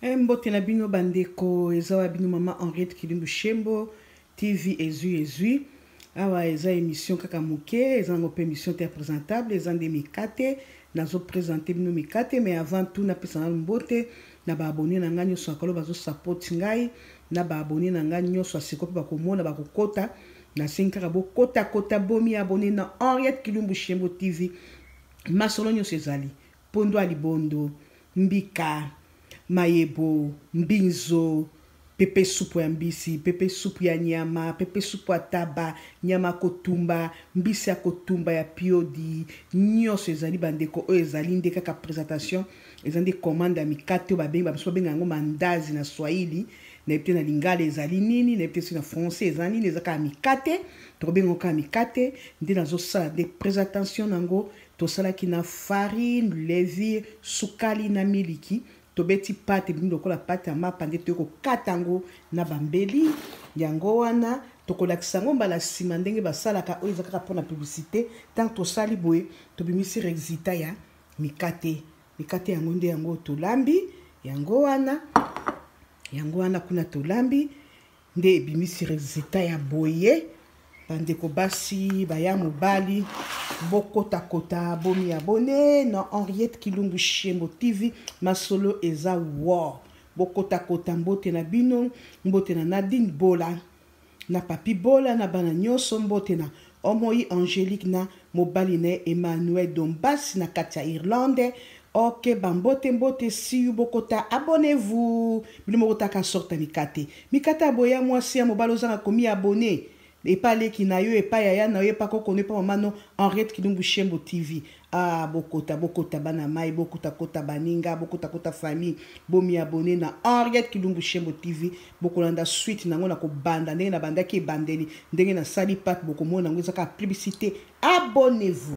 Mbote na bino bandeko eza wa bino mama Henriette Kilimbu Shembo TV ezui awa eza émission kaka moke eza ngo pe émission te présentable eza nde mikate nazo présenter bino mikate mais avant tout na pesa na mbote na ba abonné na nganyo so akolo bazo support ngai na ba abonné na nganyo so asiko ba komona ba kokota na sinkaka bo kota bomi abonné na Henriette Kilimbu Shembo TV masolo nyo sezali pondo alibondo mbika mayebo, mbinzo, pepe supu ya mbisi, pepe supu ya nyama, pepe supu ya taba, nyama kotumba, mbisi ya kotumba ya piodi, nyonso ezali bandeko oyo ezali nde kaka présentation, ezali nde commande ya mikate oyo babengi babiso babenga yango mandazi na Swahili, na epte na lingala ezali nini, na epte na français ezali nini, ezaka ya mikate, tokobenga kaka mikate, nde nazosala de présentation nango, tosalaki na farine, levure, sukali na miliki, tobeti pate bindo kola pate ya mapande toko katango na bambeli yango wana tokolakisa ngo mbala sima ndenge basalaka oyo ezaka pona publicité tant tosali boye tobimisi résultat ya mikate yango nde yango tolambi yango wana kuna tolambi nde ebimisi résultat ya boye bandeko basi baya mobali bokota bomi abonné na Henriette Kilimbu Shembo TV masolo eza war bokota mbote na bino mbote na Nadine Bola na papi Bola na bana nyonso mbote na Omoi Angélique na mobali na Emmanuel Dombasi na Katia Irlande. Ok, mbote si bokota abonnez-vous bino mokota ka sorta mikate aboya mwasi ya mobali ozanga komi abonné et pas les qui na yo et pas yaya na yo pas ko connaît pas maman Henriette Kilimbu Shembo TV bokota bana mai bokota baninga bokota famille bomi abonné na Henriette Kilimbu Shembo TV bokolanda suite nango na ko banda ndenge na banda ki bandeli ndenge na sali pat bokomona ngo ezaka publicité abonnez-vous.